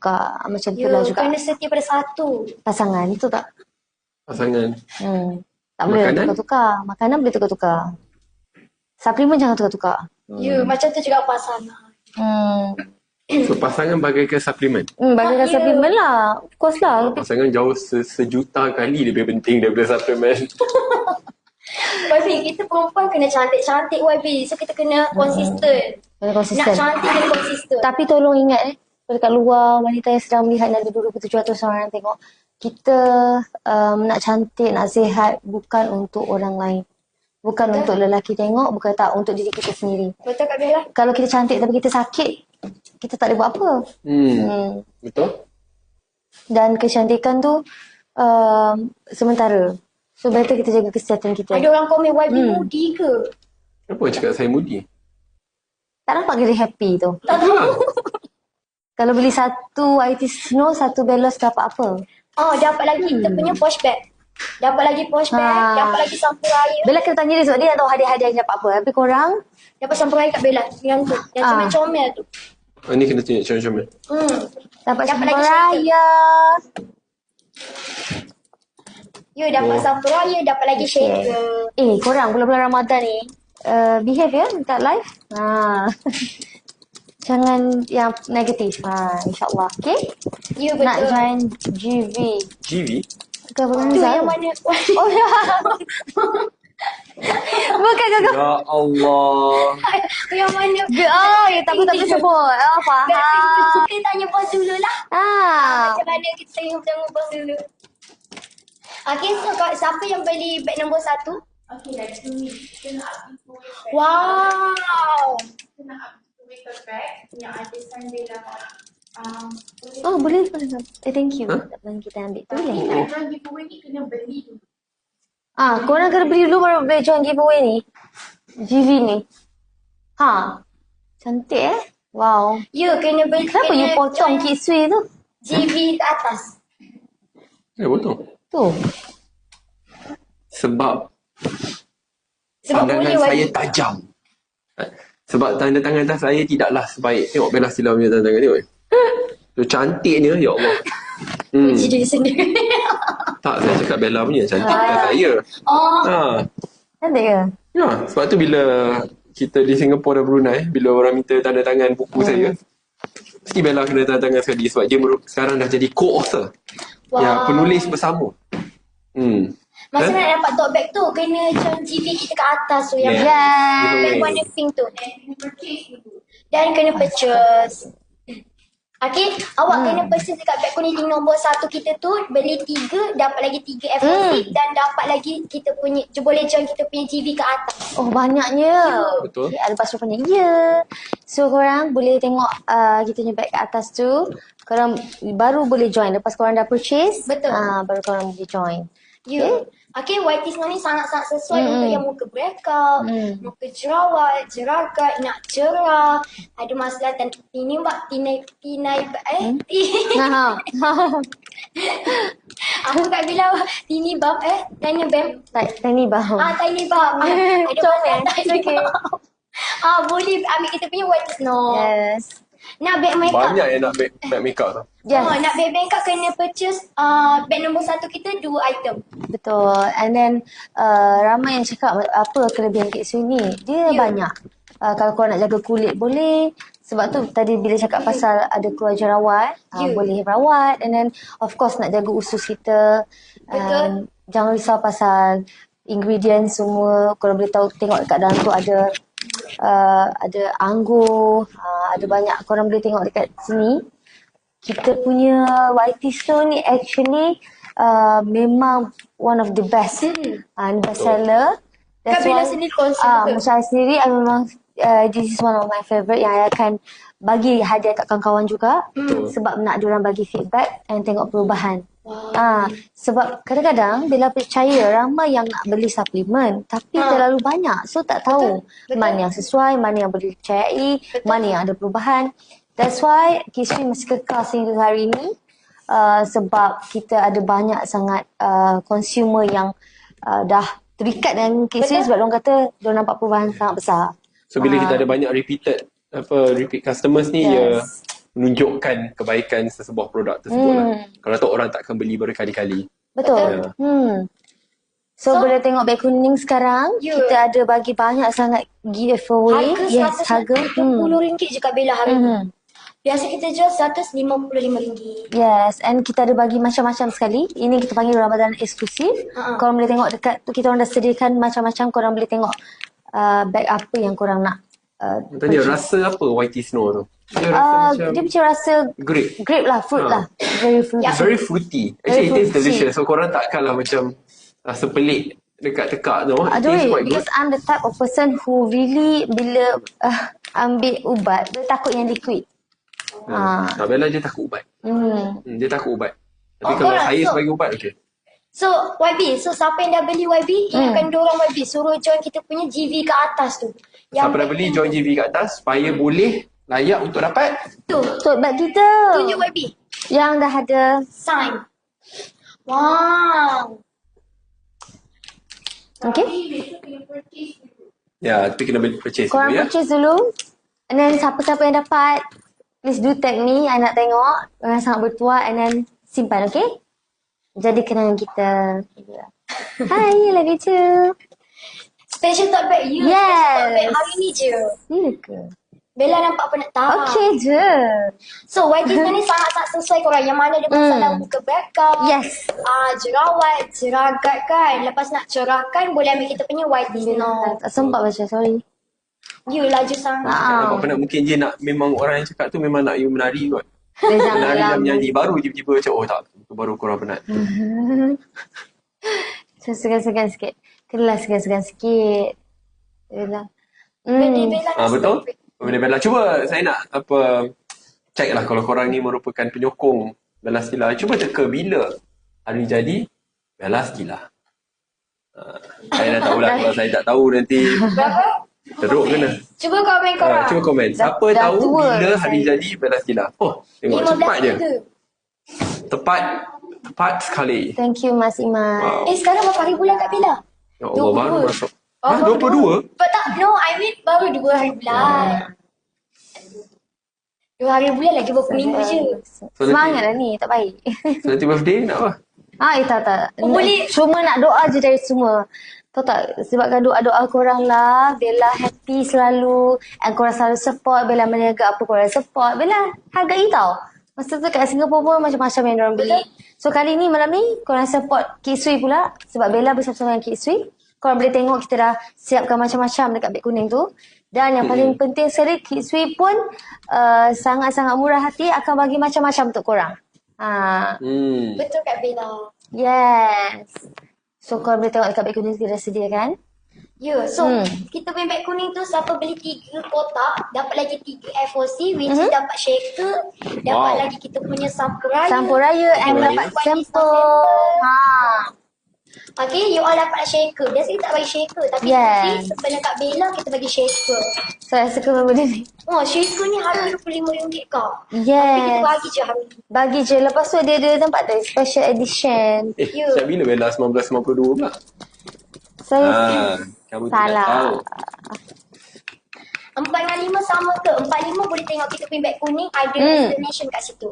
tukar. Macam tu lah juga. Kena setia pada satu pasangan, itu tak? Pasangan. Tak boleh Makanan? tukar-tukar. Makanan boleh tukar-tukar. Suplemen jangan tukar-tukar. macam tu juga pasangan. So pasangan bagaikan suplemen. Bagaikan suplemen lah. Of course lah. Pasangan jauh sejuta kali lebih penting daripada suplemen. YB, kita perempuan kena cantik-cantik YB. So kita kena konsisten. Kena konsisten. Nak cantik kena konsisten. Tapi tolong ingat dekat luar wanita yang sedang melihat ada 2,700 orang yang tengok. Kita nak cantik, nak sihat bukan untuk orang lain. Bukan untuk lelaki tengok, bukan tak untuk diri kita sendiri. Betul Kak Bella? Kalau kita cantik tapi kita sakit, kita tak boleh buat apa. Betul. Dan kecantikan tu sementara. So better kita jaga kesihatan kita. Ada orang komen YB moody ke? Kenapa cakap saya moody? Tak nampak kita happy tu. Tak tahu. Kalau beli satu IT Snow, satu Belos dapat apa? Dapat lagi kita punya posh bag. Dapat lagi posh bag, dapat lagi sampo raya. Bella kena tanya dia sebab dia nak tahu hadiah-hadiah yang dapat apa. Tapi korang? Dapat sampo raya Kak Bella. Yang tu, yang comel-comel tu. Ni kena tunjuk comel-comel. Dapat sampo lagi raya. Dapat sampo raya, dapat lagi shaker. Korang bulan-bulan Ramadan ni behave ya dekat live. Jangan yang negatif. InsyaAllah. Okay? Ya, betul. Nak join GV. GV? Bukan Tu yang mana? Oh ya. Bukan kakak. Ya Allah. Yang mana? Ya tak boleh sebut. Faham. Kita tanya bos dulu lah. Macam mana kita tengok bos dulu. Okay, so siapa yang beli beg nombor 1? Okay, that's me. Kita nak giveaway bag. Wow. Kita nak giveaway bag yang ada Sandela. Boleh. Thank you. Tak boleh kita ambil tu. Boleh. Kalau giveaway ni kena beli dulu. Korang kena beli dulu baru boleh join giveaway ni. GV ni. Cantik Wow. Ya, kena beli. Kenapa you potong Kidsui tu? GV ke atas. Potong. Tu. Sebab boleh pandangan saya tajam. Sebab tanda tangan atas saya tidaklah sebaik. Tengok Bella Sila punya tanda tangan ni. So cantiknya, ya Allah. Puji diri sendiri. Tak, saya cakap Bella punya cantik atas saya. Cantik ke? Ya, sebab tu bila kita di Singapura dan Brunei, bila orang minta tanda tangan buku saya, mesti Bella kena tanda tangan sekali sebab dia sekarang dah jadi co-author. Ya, penulis bersama. Masa nak dapat tote bag tu, kena join GV kita ke atas tu. Yang bag warna pink tu. Dan kena purchase. Okay, awak kena purchase dekat bag kuning nombor 1 kita tu. Beli 3, dapat lagi 3 FOC. Dan dapat lagi kita punya, boleh join kita punya GV ke atas. Banyaknya. Betul. Ada pasukannya. Ya. So korang boleh tengok kita punya bag kat atas tu. Korang baru boleh join. Lepas korang dah purchase. Betul. Baru korang boleh join. Ya. Okay, YT Snow ni sangat-sangat sesuai untuk yang muka breakout, muka jerawat, jeragat, nak cerah, ada masalah ini mbak, aku tak bilang tini bab tanya bam. Tiny bau. Tiny bab. Ada masalah tiny bab. Boleh ambil kita punya YT Snow. Yes. Nak bag makeup. Banyak yang nak bag makeup tu. Yes. Nak bag makeup kena purchase bag nombor 1 kita 2 item. Betul. And then ramai yang cakap apa kelebihan Kidsui ni. Dia banyak. Kalau korang nak jaga kulit boleh. Sebab tu tadi bila cakap pasal ada keluar jerawat, boleh rawat. And then of course nak jaga usus kita. Jangan risau pasal ingredients semua. Korang boleh tahu, tengok dekat dalam tu ada anggur, ada banyak. Korang boleh tengok dekat sini. Kita punya YT Snow ni actually memang one of the best. Best seller. That's Kak Bella why sendiri konsum macam saya sendiri, I memang this is one of my favourite yang I akan bagi hadiah kat kawan-kawan juga. Sebab nak diorang bagi feedback and tengok perubahan. Sebab kadang-kadang Bella percaya ramai yang nak beli suplemen tapi terlalu banyak, so tak tahu mana yang sesuai, mana yang boleh dipercayai, mana yang ada perubahan. That's why Kidsui masih kekal sehingga hari ini, sebab kita ada banyak sangat consumer yang dah terikat dengan Kidsui sebab diorang kata diorang nampak perubahan sangat besar. So bila kita ada banyak repeat customers ni, menunjukkan kebaikan sesebuah produk tersebut lah. Kalau tak, orang tak akan beli berkali-kali. Betul. So, boleh tengok beg kuning sekarang. Kita ada bagi banyak sangat giveaway. Harga RM120 je Kak Bella hari ni. Biasa kita jual RM155. Yes, and kita ada bagi macam-macam sekali. Ini kita panggil Ramadan eksklusif. Korang boleh tengok dekat tu, kita orang dah sediakan macam-macam. Korang boleh tengok beg apa yang korang nak. Tanya, rasa apa YT Snow tu? Dia rasa Dia macam rasa grape lah, fruit lah. Very fruity. It's very fruity. Actually, it tastes delicious. So, korang takkanlah macam rasa pelik dekat tekak tu. It tastes quite good. Because I'm the type of person who really bila ambil ubat, dia takut yang liquid. Bella dia takut ubat. Dia takut ubat. Tapi kalau saya sebagai ubat, okay. So, YB, siapa yang dah beli YB, ingatkan diorang YB, suruh join kita punya GV kat atas tu. Siapa dah beli, join GV kat atas, supaya boleh layak untuk dapat tote bag kita. Tunjuk YB. Yang dah ada sign. Wow. Okay. Ya, tapi kena purchase korang dulu ya. purchase dulu. And then siapa-siapa yang dapat, please do tag me. I nak tengok. Orang sangat bertuah. And then simpan, okay? Jadi kenangan kita. Hi, I love you too. Special tote bag you. Yes. Special tote bag hari ni je. Ya ke? Bella nampak penatar. Okay je. So, YT ni sangat-sangat sesuai korang. Yang mana dia masalah muka backup. Yes. Jerawat, jeragat kan. Lepas nak cerahkan, boleh ambil kita punya YT Snow. Tak sempat baca, sorry. You laju sangat. Nampak penat, mungkin je nak, memang orang yang cakap tu memang nak you menari kot. Dia jangan Menari dan lama. menyanyi. Baru tiba-tiba macam, oh tak, tu baru korang penat. So, segan-segan sikit. Kenalah segan-segan sikit. Bella. Betul? Bella, cuba saya nak check lah kalau korang ni merupakan penyokong Bella Stila. Cuba teka bila hari jadi Bella Stila. Saya dah tahulah, kalau saya tak tahu nanti teruk kena. Cuba komen korang. Cuba komen. Siapa dah tahu tua bila saya. hari jadi Bella Stila? Oh, tengok cepat je. Tepat sekali. Thank you, Mas Iman. Wow. Sekarang berapa hari bulan Kak Bella? Ya Allah, baru masuk. baru 22? Tak, no, I mean baru 2 hari bulan. 2 hari bulan lagi berapa minggu je. So, Semangat lah ni, tak baik. So, nanti birthday nak apa? Tak. Boleh. Cuma nak doa je dari semua. Tahu tak, sebabkan doa-doa korang lah, Bella happy selalu. And korang selalu support, Bella meniaga apa korang support. Bella hargai tau. Masa tu kat Singapura pun macam-macam yang diorang beli. So kali ni, malam ni, korang support Kit Sui pula. Sebab Bella bersama-sama dengan Kit Sui. Korang boleh tengok kita dah siapkan macam-macam dekat beg kuning tu. Dan yang paling penting sekali, Kit Sui pun sangat-sangat murah hati, akan bagi macam-macam untuk korang. Betul Kak Bella. Yes. So korang boleh tengok dekat beg kuning kita dah sediakan. Ya, so kita punya beg kuning tu siapa beli 3 kotak, dapat lagi 3 FOC, which is dapat shaker, dapat lagi kita punya sampuraya. Sampuraya and dapat sampel. Okay, you all dapat shaker. Biasa kita tak bagi shaker, tapi nanti sebelum Kak Bella kita bagi shaker. So saya suka benda ni. Oh, shaker ni harga RM25 Kak. Tapi kita Yes. bagi je hari ni. Bagi je. Lepas tu dia ada tempat tu, special edition. Sejak bila Bella 1992 pula? Saya Kamu salah. tidak tahu. 4 dengan 5 sama ke? 4-5 boleh tengok kita punya beg kuning, ada destination kat situ.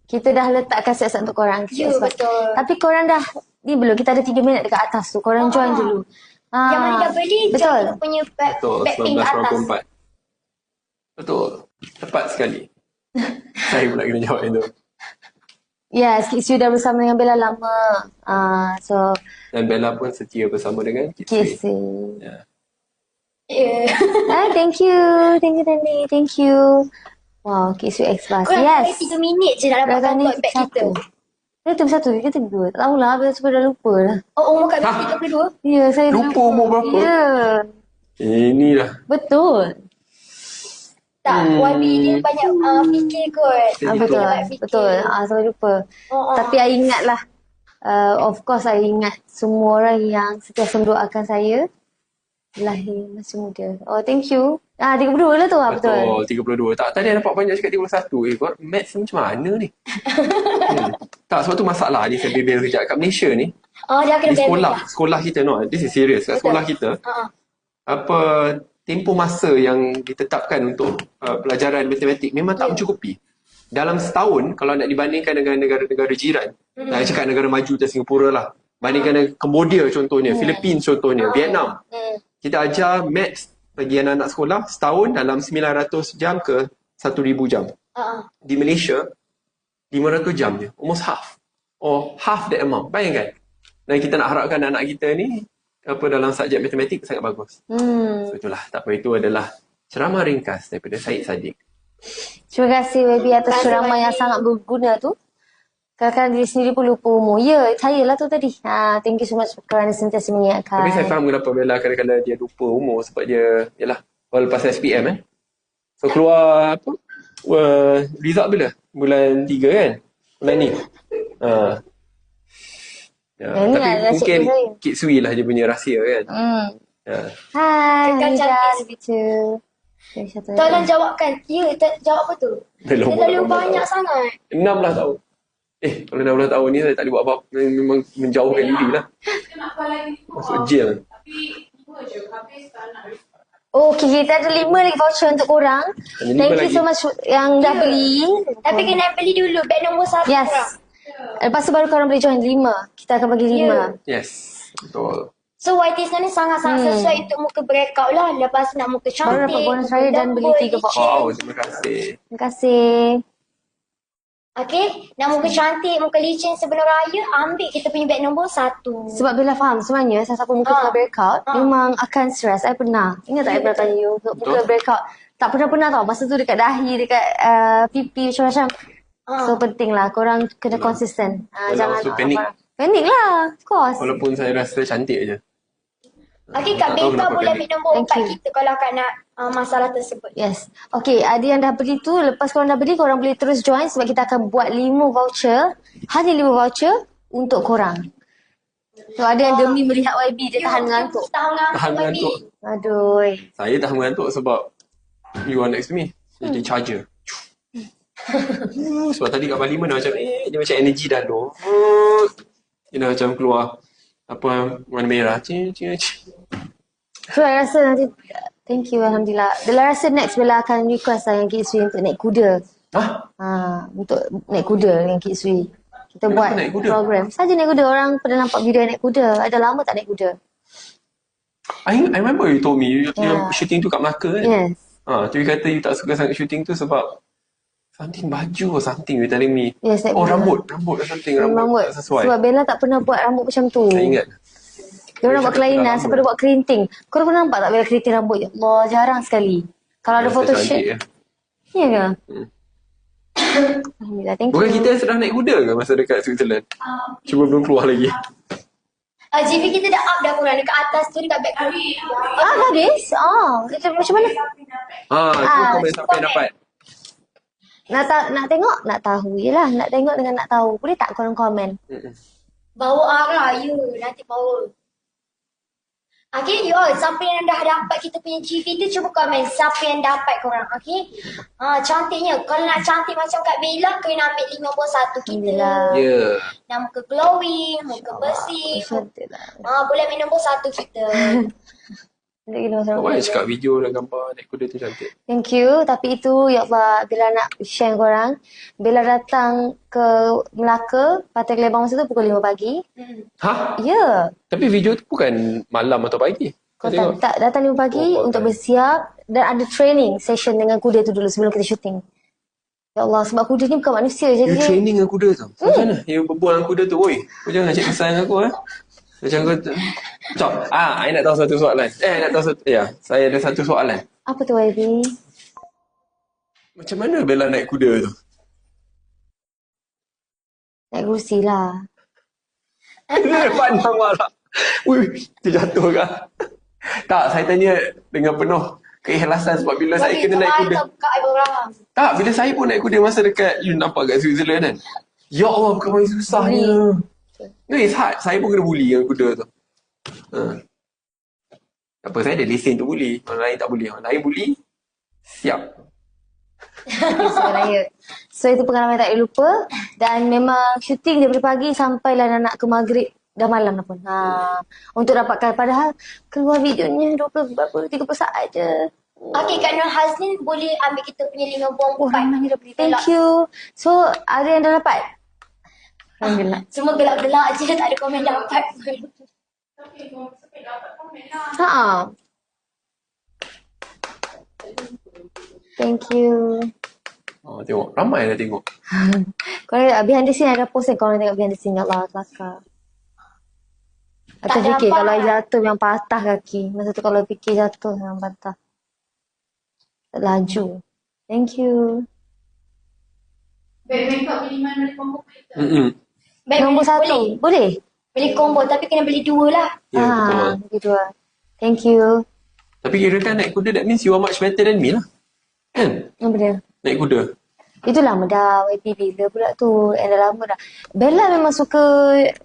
Kita dah letakkan siap-siap untuk korang. Ya, betul. Tapi korang dah, ni belum, kita ada 3 minit dekat atas tu. Korang join dulu. Yang mana dah beli, betul. join kita punya Betul, beg pink atas. 1994. Betul. Tepat sekali. Saya pula kena jawab yang tu. Yes, Kit Sui dah bersama dengan Bella lama. So, Dan Bella pun setia bersama dengan Kit Kit Sui. Sui. Ya. Thank you. Thank you, Tani. Thank you. Wow, Kit Sui X-Bus. Korang Yes. 3 minit je nak dapatkan Ni tote bag kita. Dia tu satu ke tiga? Tak tahulah, Bella sebab dah lupa lah. Oh, umur Kak Bella 32? Ya, saya Lupa umur berapa? Ya, Inilah. betul. Tak, YB dia banyak fikir kot. Betul, Banyak fikir. betul. Sampai lupa. Tapi I ingat lah. Of course, I ingat semua orang yang sentiasa mendoakan saya lahir masih muda. Oh, thank you. 32 lah tu. Betul. 32. Tak, tadi nampak banyak cakap 31. Kau maths ni macam mana ni? Tak, sebab tu masalah ni saya bebel kejap kat Malaysia ni. Dia akan Di sekolah kita, no, this is serious. Kat sekolah kita, tempoh masa yang ditetapkan untuk pelajaran matematik memang tak mencukupi. Dalam setahun, kalau nak dibandingkan dengan negara-negara jiran, nak cakap negara maju macam Singapura lah. Bandingkan dengan Cambodia contohnya, Philippines contohnya, Vietnam. Kita ajar maths bagi anak-anak sekolah setahun dalam 900 jam ke 1,000 jam. Di Malaysia, 500 jam je. Almost half. Or half that amount. Bayangkan. Dan kita nak harapkan anak kita ni dalam subjek matematik sangat bagus. So itulah. Tak apa, itu adalah ceramah ringkas daripada Syed Saddiq. Terima kasih baby atas ceramah yang sangat berguna tu. Kadang-kadang diri sendiri pun lupa umur. Ya, saya lah tu tadi. Thank you so much kerana sentiasa mengingatkan. Tapi saya faham kenapa Bella kadang-kadang dia lupa umur sebab dia, yalah, lepas SPM So keluar apa? Result bila? Bulan 3 kan? Bulan ni. Tapi mungkin Kit Sui lah dia punya rahsia kan. Hai, Cantik tolong jawabkan. Ya, jawab apa tu? Terlalu banyak sangat. 16 tahun. Kalau 16 tahun ni saya tak boleh buat apa-apa. Memang menjauhkan diri lah. Masuk jail. Tapi dua je, habis tak nak. Okay, kita ada 5 lagi voucher untuk korang. Thank you so much yang dah beli. Tapi kena beli dulu beg nombor 1. Yes. Lepas tu baru korang boleh join 5. Kita akan bagi 5. Yes, betul. So YT sekarang ni sangat-sangat sesuai untuk muka breakout lah. Lepas nak muka cantik. Baru dapat bonus raya dan beli 3 box. Wow, terima kasih. Terima kasih. Okay, nak muka cantik, muka licin sebelum raya, ambil kita punya beg nombor 1. Sebab Bella faham sebenarnya siapa muka tengah breakout memang akan stres. Saya pernah. Ingat tak saya pernah tanya you muka breakout. Tak pernah tau. Masa tu dekat dahi, dekat pipi macam-macam. So penting lah korang kena konsisten. Jangan panik. Panik lah, of course. Walaupun saya rasa cantik je. Okay, Kak Bella boleh ambil nombor 4 kita kalau Kak nak masalah tersebut. Yes. Okay, ada yang dah beli tu. Lepas korang dah beli, korang boleh terus join sebab kita akan buat 5 voucher. Hanya 5 voucher untuk korang. So, ada yang demi melihat YB, dia tahan mengantuk. Tahan mengantuk. Aduh. Saya tahan mengantuk sebab you are next to me. Jadi charger. Sebab tadi kat Parlimen macam dia macam energy dah low. Dia dah macam keluar warna merah. So, I rasa nanti thank you, Alhamdulillah. Bella rasa next Bella akan request lah yang Kit Sui untuk naik kuda. Untuk naik kuda yang Kit Sui. Kita buat program. Saja naik kuda. Orang pernah nampak video naik kuda. Ada lama tak naik kuda. I remember you told me you shooting tu kat Melaka kan? Yes. Tu you kata you tak suka sangat shooting tu sebab something baju or something you telling me. Yes, rambut or something. Rambut tak sesuai. Sebab Bella tak pernah buat rambut macam tu. Saya ingat. Diorang buat kelainan sampai dia buat kerinting. Korang pernah nampak tak Bella kerinting rambut? Ya Allah, jarang sekali. Kalau ada photoshoot. Ya ke? Alhamdulillah, thank you. Bukan kita sedang naik kuda ke masa dekat Switzerland? Cuma belum keluar lagi. GV kita dah up dah korang dekat atas tu dekat back kami. Habis? Macam mana? Cuma komen siapa yang dapat. Nak tengok? Nak tahu je lah. Nak tengok dengan nak tahu. Boleh tak korang komen? Bawa arah you. Nanti bawa. Okay, you all. Siapa yang dah dapat kita punya GV tu, cuba komen siapa yang dapat korang. Okay. Cantiknya. Kalau nak cantik macam Kak Bella, kena ambil 5 nombor 1 kita. Ya. Nak muka glowing, muka bersih. Boleh ambil nombor 1 kita. Kau banyak cakap video dan gambar naik kuda tu cantik. Thank you. Tapi itu, ya Allah, Bella nak share korang. Bella datang ke Melaka, Pantai Kelebang masa tu pukul 5 pagi. Ya. Tapi video tu bukan malam atau pagi. Kau tak datang 5 pagi untuk bersiap dan ada training session dengan kuda tu dulu sebelum kita syuting. Ya Allah, sebab kuda ni bukan manusia je. You training dengan kuda tu? Macam mana? You berbual dengan kuda tu, oi. Kau jangan cik kisah dengan aku, Macam kau Cok, I nak tahu satu soalan. Saya ada satu soalan. Apa tu, YB? Macam mana Bella naik kuda tu? Naik kerusi lah. Pandang malah. Dia jatuh kan? Tak, saya tanya dengan penuh keikhlasan sebab bila saya kena naik kuda. Tak, bila saya pun naik kuda masa dekat, you nampak kat Switzerland kan? Ya Allah, bukan main susahnya. No, it's hard. Saya pun kena bully dengan kuda tu. Apa, saya ada lesen tu bully. Orang lain tak bully. Orang lain bully, siap. So itu pengalaman yang tak boleh lupa. Dan memang syuting daripada pagi sampailah nak ke maghrib Dah malam dah pun. Untuk dapatkan, padahal keluar videonya 20 berapa 30 saat je. Okay, Kak Nur Hazni boleh ambil kita punya 5 buang Oh, 4. ramai dah beli. Thank you. So, ada yang dah dapat? Alhamdulillah. Semua gelak-gelak je, tak ada komen dapat pun. Thank you. Tengok. Ramai dah tengok. Korang behind the scene ada post kan korang tengok behind the scene. Ya Allah, kelakar. Atau Tak fikir dapat. kalau jatuh yang patah kaki. Masa tu kalau fikir jatuh yang patah. Laju. Thank you. Beg makeup beli mana boleh combo kita. Beg Nombor boleh. 1. Boleh? Beli combo tapi kena beli 2 lah. Ya, betul. Begitu lah. Thank you. Tapi kira kan naik kuda, that means you are much better than me lah. Kan? Apa dia? Naik kuda. Itu lama dah. YP bila pula tu. Dah lama dah. Bella memang suka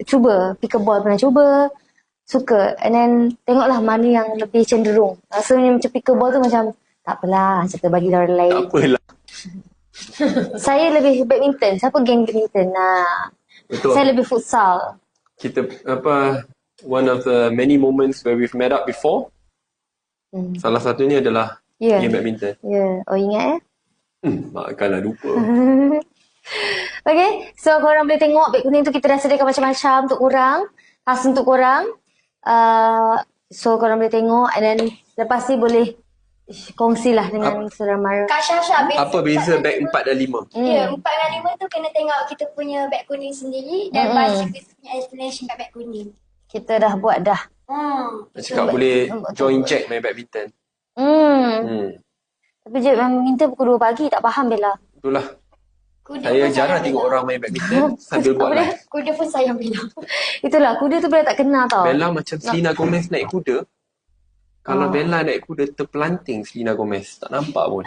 cuba. Pickleball pernah cuba. Suka. And then tengoklah mana yang lebih cenderung. Rasanya macam pickleball tu macam tak apalah. Kita bagi orang lain. Tak apalah. Saya lebih badminton. Siapa geng badminton? Betul. Saya lebih futsal. Kita, one of the many moments where we've met up before, salah satunya adalah Ya. game badminton. Ya. Oh, ingat Takkanlah lupa. Okay. So, korang boleh tengok beg kuning tu kita dah sediakan macam-macam untuk korang. Khas untuk korang. So, korang boleh tengok. And then, lepas ni boleh kongsilah dengan saudara mara. Kak Syasha, Apa beza beg 4 dan 5? Ya, 4 dan 5 tu kena tengok kita punya beg kuning sendiri dan baca kita punya explanation kat beg kuning. Kita dah buat dah. Nak cakap boleh join Jack main badminton. Tapi je minta pukul 2 pagi. Tak faham Bella. Itulah. Kuda Saya pun jarang sayang tengok Bella. orang main badminton sambil buat live. Kuda pun sayang Bella. Itulah. Kuda tu Bella tak kenal tau. Bella macam Selena Gomez naik kuda. Kalau Bella naik kuda terpelanting Selena Gomez. Tak nampak pun.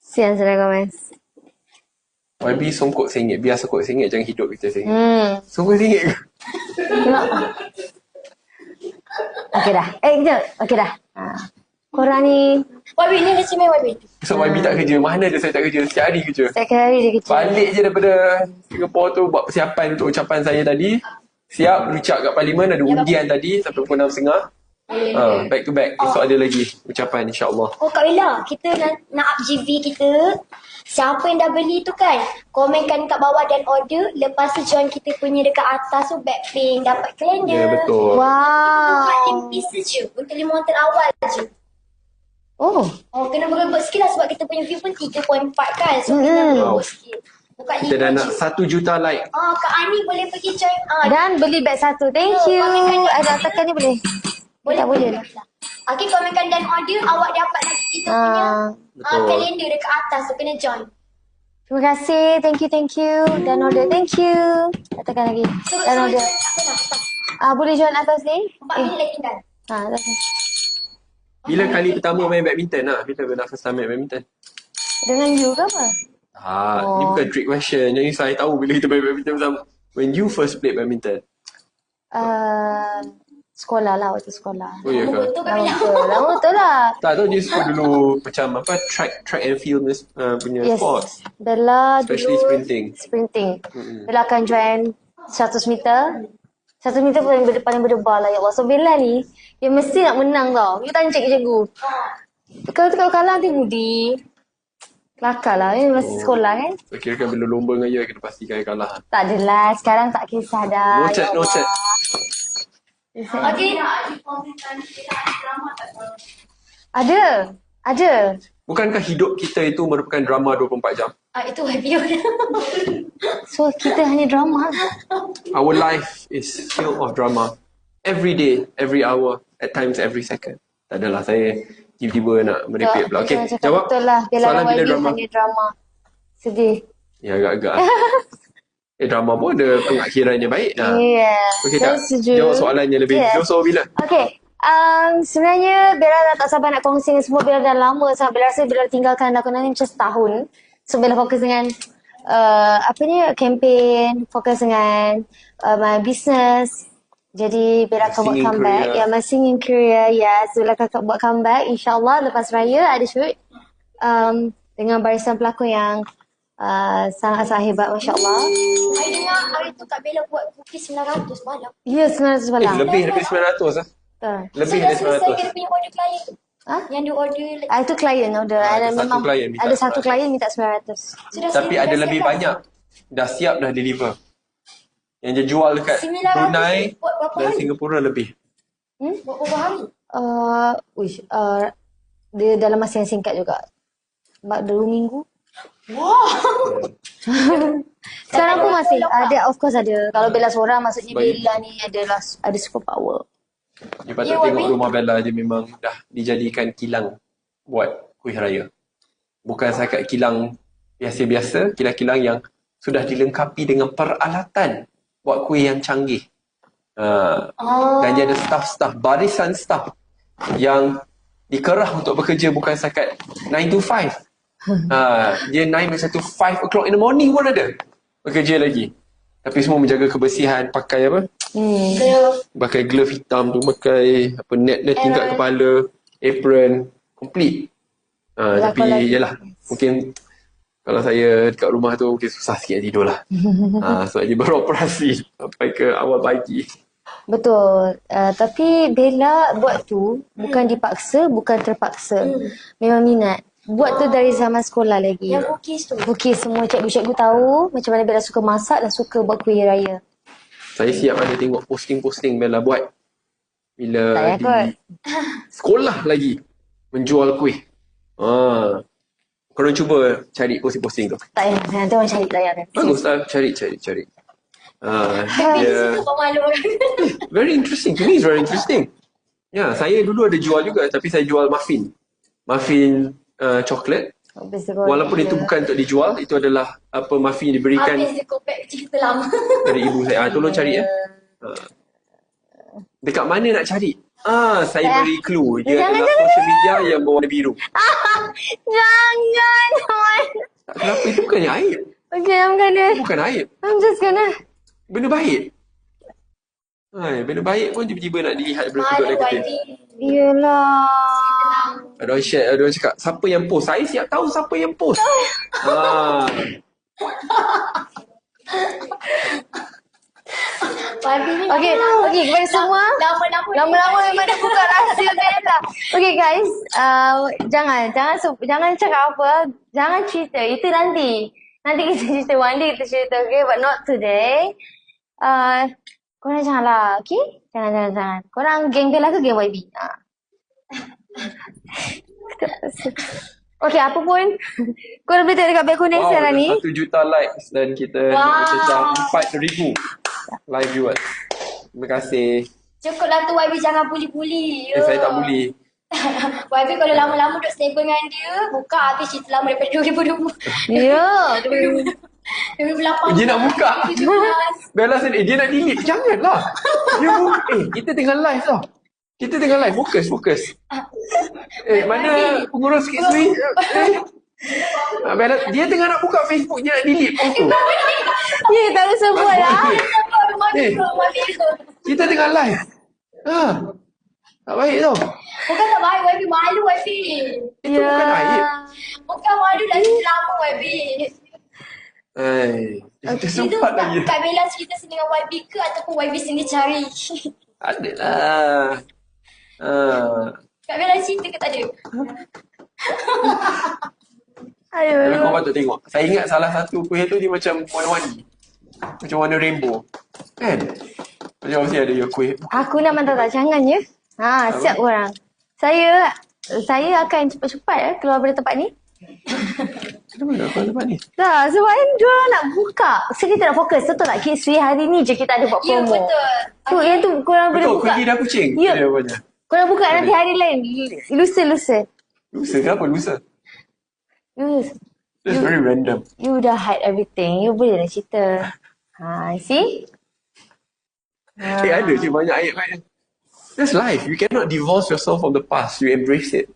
Sian Selena Gomez. YB songkok RM1. Biar songkok RM1 jangan hidup kita RM1. Songkok RM1 ke? Tengok. Okey dah. Kejap. Okey dah. Korang ni, YB ni dah cimai YB. Besok YB tak kerja. Mana ada saya tak kerja? Setiap hari kerja. saya kira dia kecil. Balik je daripada Singapore tu buat persiapan untuk ucapan saya tadi. Siap ucap kat parlimen. Ada undian tadi sampai pukul 6.30. Back to back. Esok ada lagi ucapan insyaAllah. Oh Kak Bella, kita nak up GV kita. Siapa yang dah beli tu kan, komenkan kat bawah dan order. Lepas tu join kita punya dekat atas tu Backpink. Dapat kalender. Ya betul. Wow. Bukan 5 piece je. Untuk 5 orang terawal je. Oh. Kena berebut sikit lah sebab kita punya view pun 3.4 kan. So kena berebut sikit. Bukan Kita 5 dah je. nak 1 juta like. Kak Ani boleh pergi join. Dan beli beg satu. Thank you. Ada tekan ni boleh? Tak boleh lah. Okay, komenkan dan order. Awak dapat lagi kita punya Betul. kalender dekat atas. So kena join. Terima kasih. Thank you. Dan order. Thank you. Tekan lagi. Suruh Dan order. join atas lah. Boleh join atas ni? 4 minit lagi tinggal. Atas ni. Bila kali pertama main badminton lah? Bila Bella first time main badminton? Dengan you ke apa? Ni bukan trick question. Yang ni saya tahu bila kita main badminton bersama. When you first played badminton? Sekolah lah, waktu sekolah. Oh ya ke? Betul Kak Bella. Lama betul lah. Tak tahu dia suka dulu macam track and field punya Yes. sports. Bella Especially dulu sprinting. Bella akan join 100 meter. 100 meter paling berdebar lah ya Allah. So Bella ni, dia mesti nak menang tau. You tanya cikgu-cikgu. Kalau kalah nanti budi. Kelakar lah. Ini masih sekolah kan. So kira kan bila lomba dengan you, kena pastikan you kalah. Tak adalah. Sekarang tak kisah dah. Noted, noted. Okay. Ada. Bukankah hidup kita itu merupakan drama 24 jam? Itu video. So kita hanya drama. Our life is filled of drama. Every day, every hour, at times every second. Tak adalah saya tiba-tiba nak merepek pula. Okay, jawab. Betul lah. Bella Soalan dan bila YB drama? hanya drama. Sedih. Ya, agak-agak. Drama pun ada pengakhirannya baik. Ya. Okay, Saya tak? setuju. Jawab soalannya lebih. Yes. So, bila? Okay. Sebenarnya Bella dah tak sabar nak kongsi dengan semua. Bella dah lama sangat. Bella rasa Bella tinggalkan lakonan ni macam setahun. So Bella fokus dengan campaign, fokus dengan my business. Jadi Bella akan buat Singing comeback. career. Ya, my singing career. Yes, Bella akan buat comeback. InsyaAllah lepas raya ada shoot dengan barisan pelakon yang Sangat-sangat hebat, Masya Allah. Saya dengar hari tu Kak Bella buat cookies 900 malam. Ya, 900 malam. Lebih daripada 900 lah. Lebih Dah dari selesai 900. dia punya order klien tu. Yang dia order Itu klien order. Ada satu Memang klien minta ada satu 900. klien minta 900. Tapi ada lebih banyak. Dah siap, dah deliver. Yang dia jual dekat 900 Brunei buat berapa dan hari? Singapura lebih. Buat berapa hari? Dia dalam masa yang singkat juga. 2 minggu. Sekarang pun masih ada, of course ada. Kalau Bella seorang, maksudnya Bella ni ada super power. Dia patut tengok rumah Bella, dia memang dah dijadikan kilang buat kuih raya. Bukan setakat kilang biasa-biasa, kilang-kilang yang sudah dilengkapi dengan peralatan buat kuih yang canggih. Dan dia ada staff-staff, barisan staff yang dikerah untuk bekerja bukan setakat 9 to 5. Dia 9 masa tu 5 o'clock in the morning pun ada bekerja lagi. Tapi semua menjaga kebersihan, pakai apa? Pakai glove hitam tu, pakai apa net tingkat kepala, apron, complete. Tapi yalah, mungkin kalau saya dekat rumah tu mungkin susah sikit tidur lah. Sebab dia beroperasi sampai ke awal pagi. Betul. Tapi Bella buat tu bukan dipaksa, bukan terpaksa. Memang minat. Buat tu dari zaman sekolah lagi. Yang cookies tu. Cookies semua cikgu-cikgu tahu macam mana Bella suka masak dan suka buat kuih raya. Saya siap ada tengok posting-posting Bella buat. Bila Tak di kot. sekolah lagi menjual kuih. Korang cuba cari posting-posting tu. Tak payah. Nanti orang cari tak payah. Bagus lah, cari. Dia pemalu kan. Very interesting. To me it's very interesting. Ya, saya dulu ada jual juga, tapi saya jual muffin. Muffin coklat. Walaupun itu bukan untuk dijual, itu adalah apa muffin yang diberikan Habis dia kopek cerita lama. dari ibu saya. Tolong cari ya. Dekat mana nak cari? Saya beri clue. Dia adalah social media yang berwarna biru. Jangan. Tak, kenapa? Itu bukannya aib. Okay, I'm gonna. Bukan aib. I'm just gonna. Benda baik. Benda baik pun tiba-tiba nak dilihat daripada sudut negatif. Yelah. Ada orang share, ada orang cakap, siapa yang post? Saya siap tahu siapa yang post. Okay, kepada semua. Lama-lama memang dah buka rahsia Bella. Okay guys, jangan cakap apa, jangan cerita. Itu nanti kita cerita, one day kita cerita, okay? But not today. Korang janganlah, okay? Jangan. Korang geng Bella ke geng YB? Okay, apa pun. Korang boleh tengok dekat beg kuning sekarang ni. 1 juta likes dan kita nak bercecah 4,000 live viewers. Terima kasih. Cukup lah tu YB, jangan bully-bully. Saya tak bully. YB kalau lama-lama duduk stable dengan dia, buka habis cerita lama daripada 2020. Ya. 2008. Dia nak buka. Bella sendiri, dia nak delete. Janganlah. Dia buka. Kita tengah live tau. Kita tengah live. Fokus. Mana pengurus Kid Sui? Bella, dia tengah nak buka Facebook, dia nak delete foto. Ya, tak ada sebut lah. Kita tengah live. Tak baik tau. Bukan tak baik YB, malu YB. Itu bukan aib. Bukan malu dah cerita lama YB. Kita Itu sempat lagi. Kak Bella cerita sini dengan YB ke ataupun YB sendiri cari? Adalah. Kak Bella cerita ke tak ada? Tapi kau patut tengok. Saya ingat salah satu kuih tu dia macam warna-warni. Macam warna rainbow. Kan? Macam mesti ada kuih. Aku nak mantap tak? Jangan ya. Siap korang. Saya akan cepat-cepat keluar dari tempat ni. Kenapa nak keluar tempat ni? Tak, sebab kan diorang nak buka. So kita nak fokus. Betul tak? Kid Sui hari ni je kita ada buat Ya, promo. betul. So yang tu korang boleh Betul, buka. kuih lidah kucing. Ya. Dia punya. Korang buka nanti hari lain. Lusa. Lusa kenapa lusa? It's very random. You dah hide everything. You boleh dah cerita. See? Ada je banyak ayat-ayat. That's life. You cannot divorce yourself from the past. You embrace it.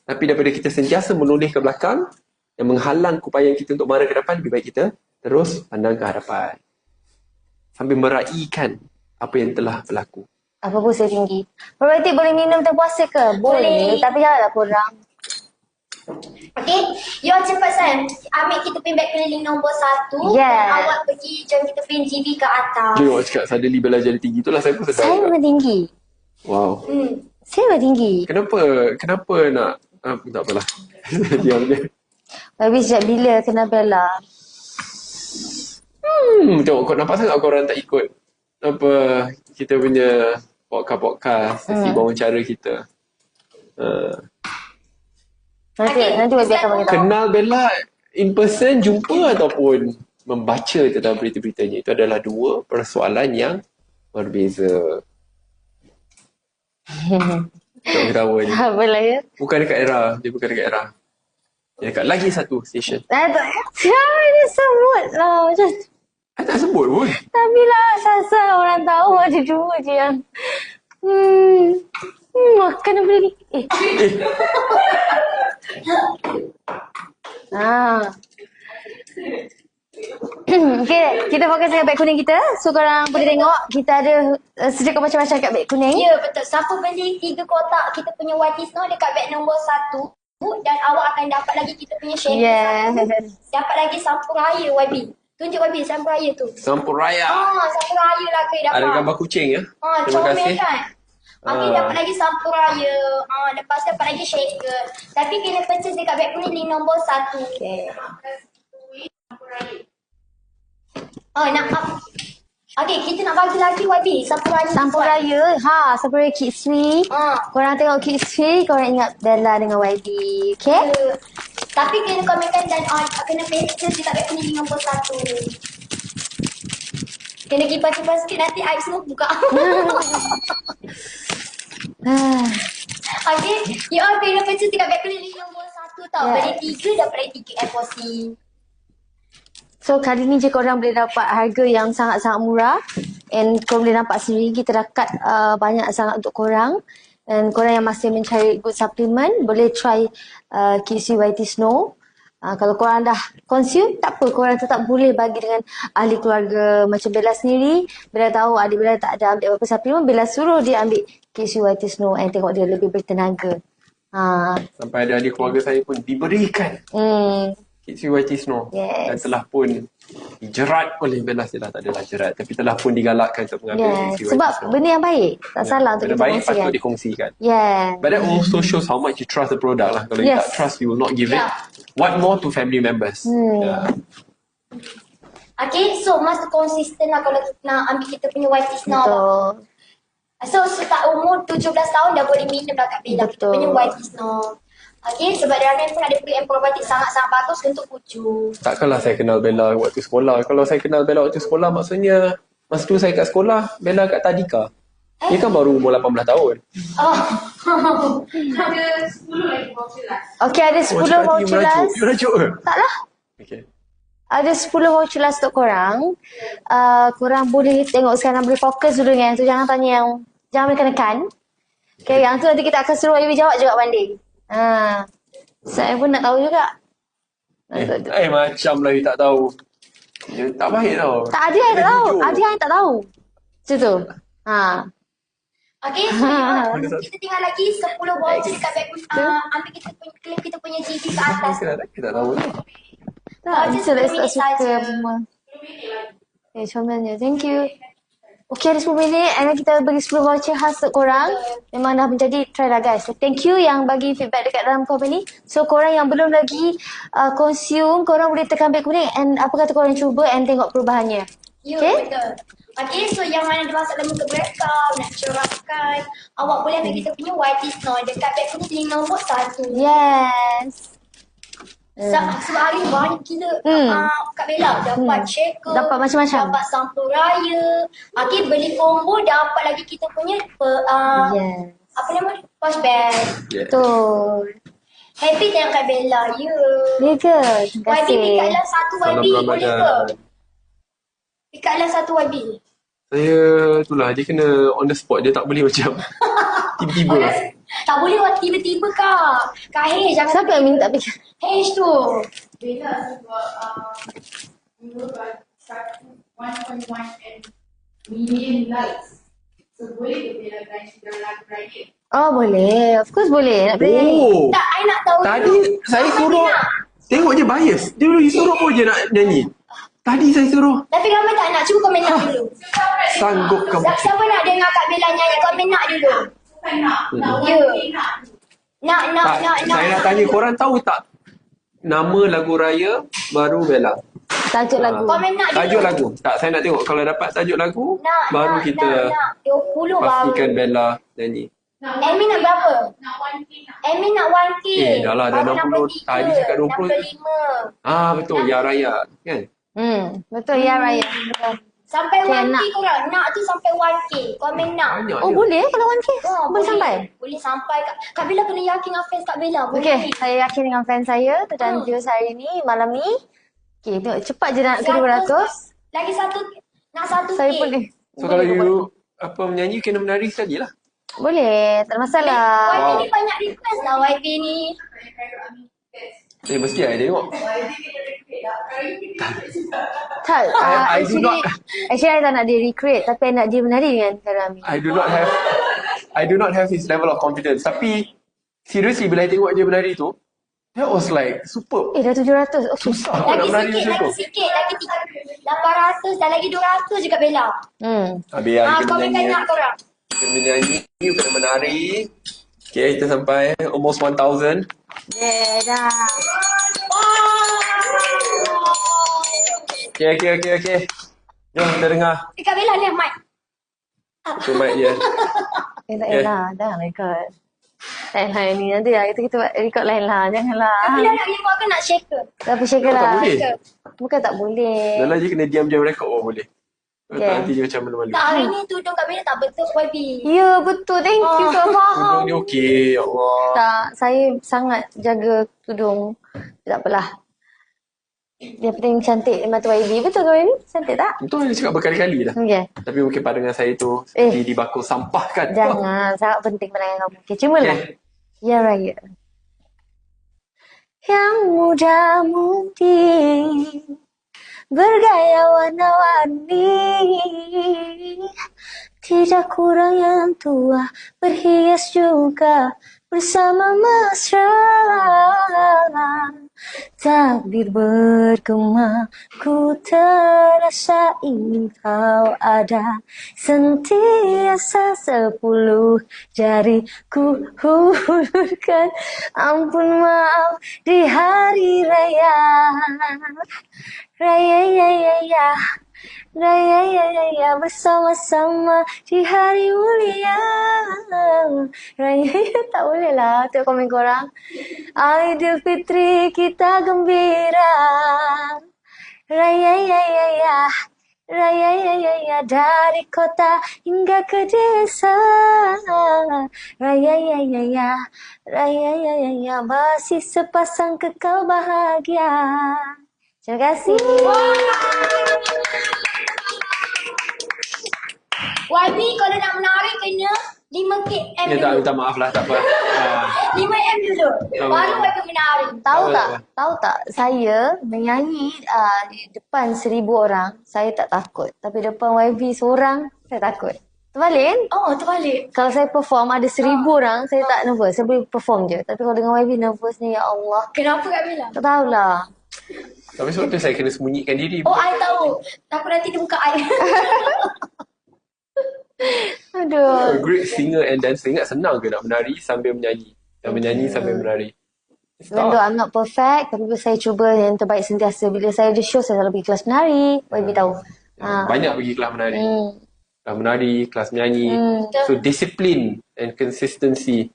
Tapi daripada kita sentiasa menoleh ke belakang yang menghalang upaya kita untuk marah ke depan, lebih baik kita terus pandang ke hadapan. Sambil meraihkan apa yang telah berlaku. Apa pun saya tinggi. Probiotik boleh minum terpuasa ke? Boleh. Tapi janganlah kurang. Okay, you all cepat San. Ambil kita punya beg keliling nombor 1. Yeah. Dan awak pergi jom kita punya GV ke atas. Dia awak cakap suddenly Bella jadi tinggi tu lah saya pun sedar. Saya memang tinggi. Wow. Saya memang tinggi. Kenapa nak tak apalah. Diam dia. Tapi sejak bila kenal Bella? Tengok kau nampak sangat korang tak ikut apa kita punya podcast sesi wawancara kita. Nanti Wabi akan beritahu. Kenal Bella in person, jumpa ataupun membaca tentang berita-beritanya, itu adalah dua persoalan yang berbeza. Tak ketawa ni. Apalah ya. Bukan dekat era. Dia bukan dekat era. Dia dekat lagi satu station. Dia sebut lah macam tu. I tak sebut pun. Tapi lah asal orang tahu ada dua je yang makan apa ni? Okay, kita fokus dengan beg kuning kita. So korang boleh tengok kita ada sediakan macam-macam kat beg kuning. Ya, betul. Siapa beli 3 kotak kita punya Whitey Snow dekat beg nombor 1 dan awak akan dapat lagi kita punya shaker. Dapat lagi sampul raya YB. Tunjuk YB sampul raya tu. Sampul raya. Sampul raya lah ke dapat. Ada gambar kucing ya. Terima comel kasih. kan? Dapat lagi sampul raya. Lepas dapat lagi shaker. Tapi kena purchase dekat beg kuning link nombor 1. Okay. Okay, kita nak bagi lagi YB sampul raya. Sampul raya. Sampul raya Kids Free. Korang tengok Kids Free, korang ingat Bella dengan YB. Okay? Tapi kena komenkan dan kena purchase dekat beg kuning link nombor 1. Kena kipas-kipas sikit nanti air semua buka. Okay, you all kena purchase dekat beg kuning link nombor 1 tau. Beli 3 dapat lagi 3 FOC. So kali ni je korang boleh dapat harga yang sangat-sangat murah. And korang boleh nampak sendiri kita dah cut banyak sangat untuk korang. Dan korang yang masih mencari good supplement boleh try Kids Whitey Snow. Kalau korang dah consume, tak apa, korang tetap boleh bagi dengan ahli keluarga. Macam Bella sendiri, Bella tahu adik Bella tak ada ambil apa-apa supplement, Bella suruh dia ambil Kids Whitey Snow and tengok dia lebih bertenaga. Sampai ada ahli keluarga saya pun diberikan Kids Whitey Snow. Dan telah pun dijerat oleh Bella. Dia tak adalah jerat, tapi telah pun digalakkan untuk mengambil Kids Whitey Sebab Snow. benda yang baik, tak salah untuk benda kita baik kongsikan. patut dikongsikan. But that also shows how much you trust the product lah. Kalau you tak trust, you will not give it. What more to family members? Okay, so must konsisten lah kalau nak ambil kita punya Whitey Snow. So sejak umur 17 tahun dah boleh minum dah kat Bella kita punya Whitey Snow. Okay, sebab dia pun ada beri probiotik sangat-sangat bagus untuk kucu. Takkanlah saya kenal Bella waktu sekolah. Kalau saya kenal Bella waktu sekolah, maksudnya masa tu saya kat sekolah, Bella kat Tadika. Dia kan baru umur 18 tahun. Ada 10 lagi voucher last. Okay, ada 10 voucher last. You merajuk ke? Taklah. Okay. Ada 10 voucher last untuk korang. Korang boleh tengok sekarang, boleh fokus dulu dengan tu. Jangan tanya yang, jangan menekan. Okay, yang tu nanti kita akan suruh Iwi jawab juga banding. Saya pun nak tahu juga. Macam lah you tak tahu. Ya, tak baik tau. Tak, ada yang tak tahu. Ada yang tak tahu. Macam tu. Okay, so kita tinggal lagi 10 voucher dekat beg ambil kita punya claim kita punya GP ke atas. Kita tak tahu lah. Tak, bisa lah tak suka saja. semua. Comelnya. Thank you. Okay, ada 10 minit and then kita bagi 10 voucher khas untuk korang. Memang dah menjadi, try lah guys. So, thank you yang bagi feedback dekat dalam komen ni. So korang yang belum lagi consume, korang boleh tekan beg kuning and apa kata korang cuba and tengok perubahannya. Okay? Betul. Okay, so yang mana ada masalah muka breakout, nak cerahkan, awak boleh ambil kita punya Whitey Snow dekat beg kuning link nombor 1. Yes. Sebab hari banyak gila Kak Bella dapat shaker, dapat macam-macam, dapat sampul raya. Okay, beli combo dapat lagi kita punya apa nama, wash bag. Betul. Happy tengok Kak Bella. Ya ke? Terima YB kasih. pick lah satu YB, boleh ke? Pick lah satu YB. Saya itulah, dia kena on the spot. Dia tak boleh macam tiba-tiba. Tak boleh tiba-tiba Kak. Kak H jangan. Siapa yang minta pick? H tu. Bella sebab 1.1 million likes. So boleh ke Bella guys dalam lagu raya? Oh, boleh. Of course boleh. Nak boleh nyanyi. Oh. Tak, I nak tahu Tadi dulu. saya Ramai suruh. nak. Tengok je bias. Dia suruh pun je nak nyanyi. Tadi saya suruh. Tapi ramai tak nak. Cuba komen nak dulu. Sanggup kamu. Siapa nak dengar Kak Bella nyanyi? Komen nak dulu. Ya. Nak. Saya nak tanya korang tahu tak nama lagu raya baru Bella? Tajuk lagu. Komen nak dulu. Tajuk lagu. Tak, saya nak tengok kalau dapat tajuk lagu baru kita nak. 20 baru. pastikan Bella nyanyi. Amy nak berapa? Amy nak 1K. Dah lah, dah 60. Tadi cakap 20. 65. Betul, Ya Raya kan? Betul ya Raya. Betul. Sampai Okay, 1K nak. korang. Nak tu sampai 1K. Komen nak. Banyak Oh, je. boleh kalau 1K? Boleh sampai? Boleh sampai. Kak Bella kena yakin dengan fans Kak Bella. Boleh. Okey, saya yakin dengan fans saya terdanjus hari ni, malam ni. Okey, tengok cepat je nak ke 200. Lagi satu. Nak 1K. Saya boleh. So kalau you menyanyi kena menari sekali lah. Boleh, tak ada masalah. YB ni banyak request lah YB ni. Mesti saya tengok. Tak, I do actually I tak nak dia recreate, tapi I nak dia menari dengan Karami. I do not have his level of confidence. Tapi seriously bila I tengok dia menari tu, that was like superb. Dah 700. Okay. Susah kau nak menari macam tu. Lagi sikit. Lagi 800 dan lagi 200 juga Bella. Habis yang kena Komen nyanyi. banyak korang. Kena menyanyi, you kena menari. Okay, kita sampai almost 1,000. Yeah, dah. Okay. Jom kita dengar. Kak Bella ni mic. Tu mic dia. Tak payahlah. Jangan record. Tak payahlah ni. Nanti lah kita record lain lah. Janganlah. Kak Bella nak record ke nak shaker? Tapi shaker Tak lah. boleh. Bukan tak boleh. Dah lah je kena diam-diam record pun boleh. Okay. Tak nanti dia macam malu-malu. Tak, hari ni tudung Kak Bella tak betul YB. Ya, betul. Thank you. Tak faham. Tudung ni okey, ya Allah. Tak, saya sangat jaga tudung. Tak apalah. Yang penting cantik mata YB. Betul ke YB? Cantik tak? Betul dia cakap berkali-kali dah. Okay. Tapi mungkin pandangan saya tu seperti dibakul sampah kan. Jangan. Sangat penting pandangan kamu. Okay, cubalah. Ya Raya. Yang muda-mudi bergaya warna-warni, tidak kurang yang tua, berhias juga bersama mesra. Takbir bergema, ku terasa engkau ada, sentiasa 10 jari ku hulurkan. Ampun maaf di hari raya, raya ya ya ya, raya ya ya ya, bersama-sama di hari mulia. Raya ya, tak boleh lah. Tengok komen korang. Aidilfitri kita gembira. Raya ya ya ya, raya ya ya ya, dari kota hingga ke desa. Raya ya ya ya, raya ya ya ya, masih sepasang kekal bahagia. Terima kasih. YB kalau nak menari kena 5km Ya tak, dulu. minta maaf lah, tak apa. 5M dulu. Baru YB menari. Tahu Tak tak? apa. Tahu tak? Saya menyanyi di depan 1000 orang, saya tak takut. Tapi depan YB seorang, saya takut. Terbalik kan? Oh, terbalik. Kalau saya perform ada 1000 orang, saya tak nervous. Saya boleh perform je. Tapi kalau dengan YB nervous ni, ya Allah. Kenapa Kak Bella? Tak tahulah. Tapi sebab tu saya kena sembunyikan diri. Oh, I tahu. Takut nanti dia buka I. Aduh. A great singer and dancer. Ingat senang ke nak menari sambil menyanyi? Dan menyanyi sambil menari. It's Even though tough. I'm not perfect, tapi saya cuba yang terbaik sentiasa. Bila saya ada show, saya selalu pergi kelas menari. YB tahu. Banyak pergi kelas menari. Kelas menari, kelas menyanyi. So discipline and consistency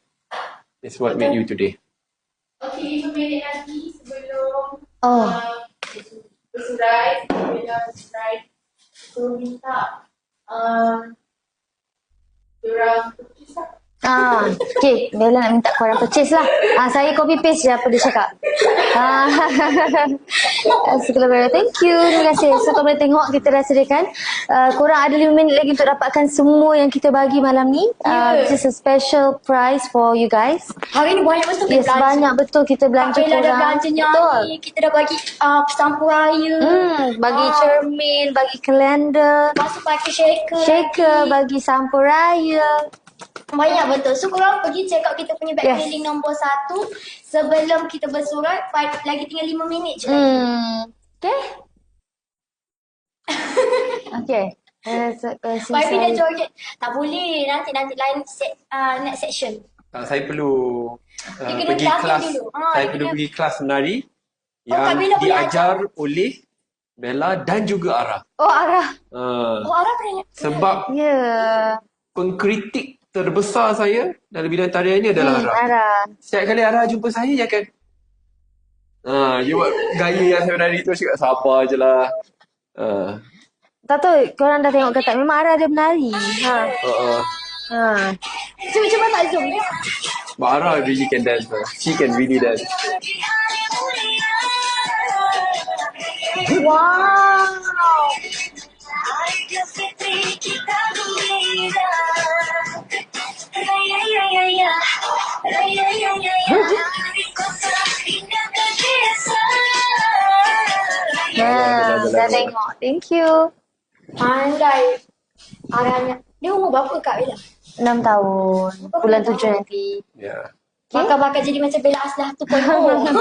is what made you today. Okay, 5 minit lagi sebelum Oh. bersurai, Bella bersurai. So minta diorang purchase lah. Okay. Bella nak minta korang purchase lah. Saya copy paste je apa dia cakap. Sekolah Bella, thank you. Terima kasih. So, kau boleh tengok kita dah sediakan. Korang ada 5 minit lagi untuk dapatkan semua yang kita bagi malam ni. This is a special prize for you guys. Hari ni banyak betul Yes, banyak betul kita belanja Kak Bella dah korang. belanja Betul. nyanyi. Kita dah bagi sampul raya. Bagi cermin, bagi kalender, Masuk pakai shaker. shaker, bagi sampul raya. Banyak betul. So korang pergi check out kita punya beg Yes. keliling nombor 1 sebelum kita bersurat. Lagi tinggal 5 minit je. Okay. Okay. YB dah joget. Tak boleh. Nanti lain next section. Saya perlu Dia kena pergi belajar kelas. dulu. Saya perlu pergi kelas menari Kak yang Bella boleh diajar oleh Bella dan juga Ara. Oh, Arah. Oh, Ara pernah. Sebab Ya. pengkritik terbesar saya dalam bidang tarian ini adalah Ara. Arah. Setiap kali Ara jumpa saya, dia akan dia buat gaya yang saya menari tu, cakap sabar je lah. Tak tahu korang dah tengok ke tak? Memang Arah dia menari. Cuba tak zoom ya. But Ara really can dance, man. She can really dance. Wow. Dah tengok. Thank you. Pandai. Arahnya. Dia umur berapa Kak Bella? 6 tahun. Bulan 7 nanti. Yeah. Bakal jadi macam Bella Aslah 2.0.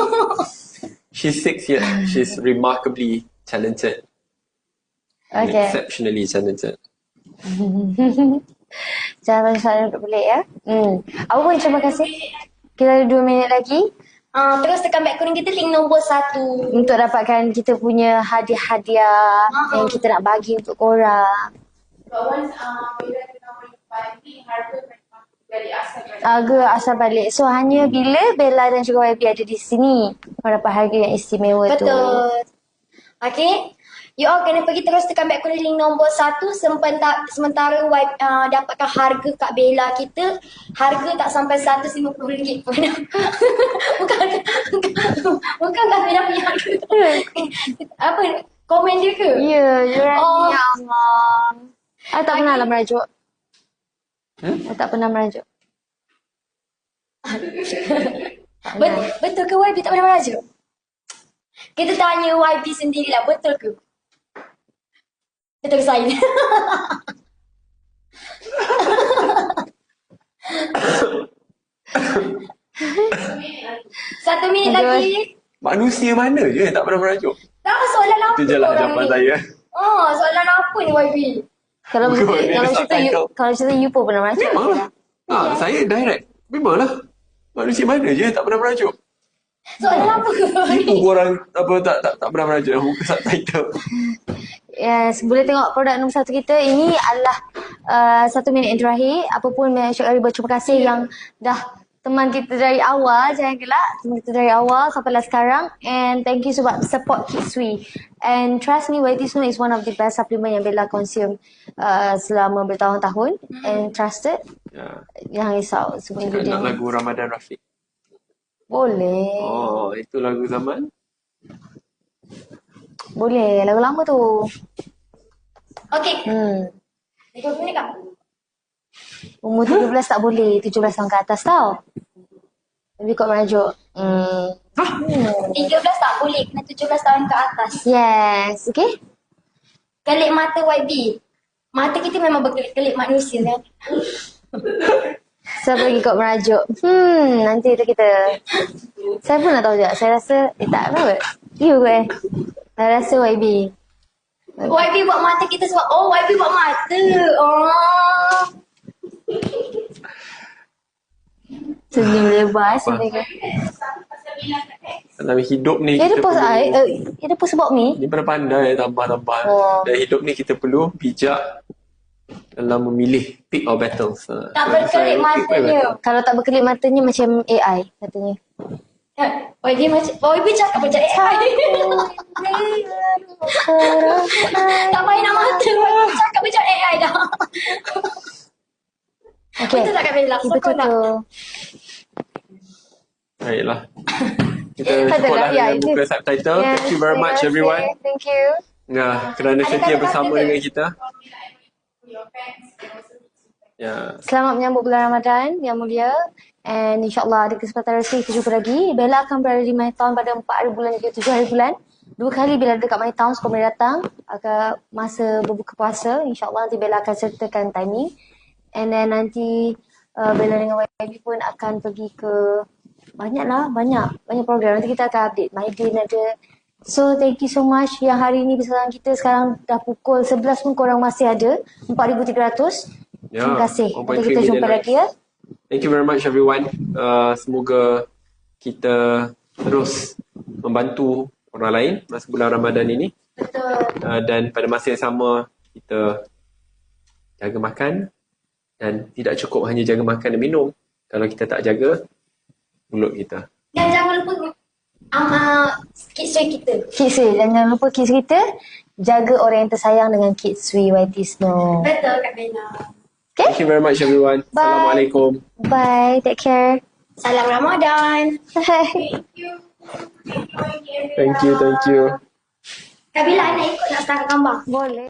She's 6 years. She's remarkably talented. Okay. Exceptionally talented. Jangan soalan untuk pelik ya. Apa pun terima kasih. Kita ada 2 minit lagi Terus tekan beg kuning kita link nombor 1. untuk dapatkan kita punya hadiah-hadiah yang kita nak bagi untuk korang. But once bila kita balik, harga memang dari asal balik. Harga asal balik. So hanya bila Bella dan juga YB ada di sini korang dapat harga yang istimewa tu. Betul. Okay. You all kena pergi terus tekan beg kuning link nombor 1 sementara dapatkan harga Kak Bella kita. Harga tak sampai RM150 pun. Bukan Kak Bella punya harga. Apa? Komen dia ke? Ya, ya Oh. ya Allah. I tak pernah lah merajuk. I tak pernah merajuk. Betul ke YB tak pernah merajuk? Kita tanya YB sendirilah, betul ke? Betul ke saya? Satu minit lagi. Manusia mana je yang tak pernah merajuk? Soalan apa? Itu je lah korang jawapan ni? saya. Oh, soalan apa ni YB? Kalau Bukan, macam dia ada subtitle. kalau cerita you pun pernah merajuk. Memanglah. Saya direct. Memanglah. Manusia mana je yang tak pernah merajuk? Soalan apa korang ni? Tipu korang tak pernah merajuk dalam buku subtitle. Yes, boleh tengok produk nombor 1 kita. Ini adalah 1 minit yang terakhir. Apapun Syed Ali berterima kasih yang dah teman kita dari awal. Jangan gelak. Teman kita dari awal sampailah sekarang. And thank you sebab support Kidsui. And trust me, Whitey Snow is one of the best supplement yang Bella consume selama bertahun-tahun. And trusted. Ya. Jangan risau. Semua Cakap nak ingredient. lagu Ramadan Rafiq. Boleh. Oh, itu lagu zaman. Boleh. Lagu lama tu. Okey. 30 minit Kak? Umur 17 tak boleh. 17 tahun ke atas tau. Lebih kot merajuk. 13 tak boleh, kena 17 tahun ke atas. Yes. Okay. Kelip mata YB. Mata kita memang berkelip-kelip manusia kan? Saya pergi kot merajuk. Nanti tu kita. Saya pun nak tahu juga. Saya rasa, tak apa. You kot Saya rasa YB. YB buat mata kita sebab, YB buat mata. Senyum lebar. Senyum lebar. Dalam hidup ni Dia ada kita post perlu, dia ada post about me. ni pandai tambah-tambah. Dalam hidup ni kita perlu bijak dalam memilih pick our battles. Tak berkelip matanya. Kalau tak berkelip matanya macam AI katanya. YB cakap macam AI. Tak payah nak mata. YB cakap macam AI dah. Okay. Betul tak Kak Bella? Betul tu. Baiklah. Kita cukuplah dengan buka subtitle. Thank you very much everyone. Thank you. Kerana setia bersama dengan kita. Your fans and also Ya. Selamat menyambut bulan Ramadan yang mulia. And insyaAllah ada kesempatan rezeki kita jumpa lagi. Bella akan berada di My Town pada 4 hari bulan hingga 7 hari bulan. 2 kali Bella dekat My Town, so boleh datang. Akan masa berbuka puasa. InsyaAllah nanti Bella akan sertakan timing. And then nanti Bella dengan YB pun akan pergi ke banyak program. Nanti kita akan update. Maidin ada. So thank you so much yang hari ni bersama kita. Sekarang dah pukul 11 pun korang masih ada 4,300. Terima kasih. Nanti kita jumpa lagi ya. Thank you very much everyone. Semoga kita terus membantu orang lain masa bulan Ramadan ini. Betul. Dan pada masa yang sama kita jaga makan dan tidak cukup hanya jaga makan dan minum. Kalau kita tak jaga mulut kita. Dan jangan lupa kids kita. Dan jangan lupa kids kita. Jaga orang yang tersayang dengan Kids YT Snow. Betul Kak Bella. Okay? Thank you very much everyone. Bye. Assalamualaikum. Bye. Take care. Salam Ramadan. Bye. Thank you. Kak Bella nak ikut nak start gambar. Boleh.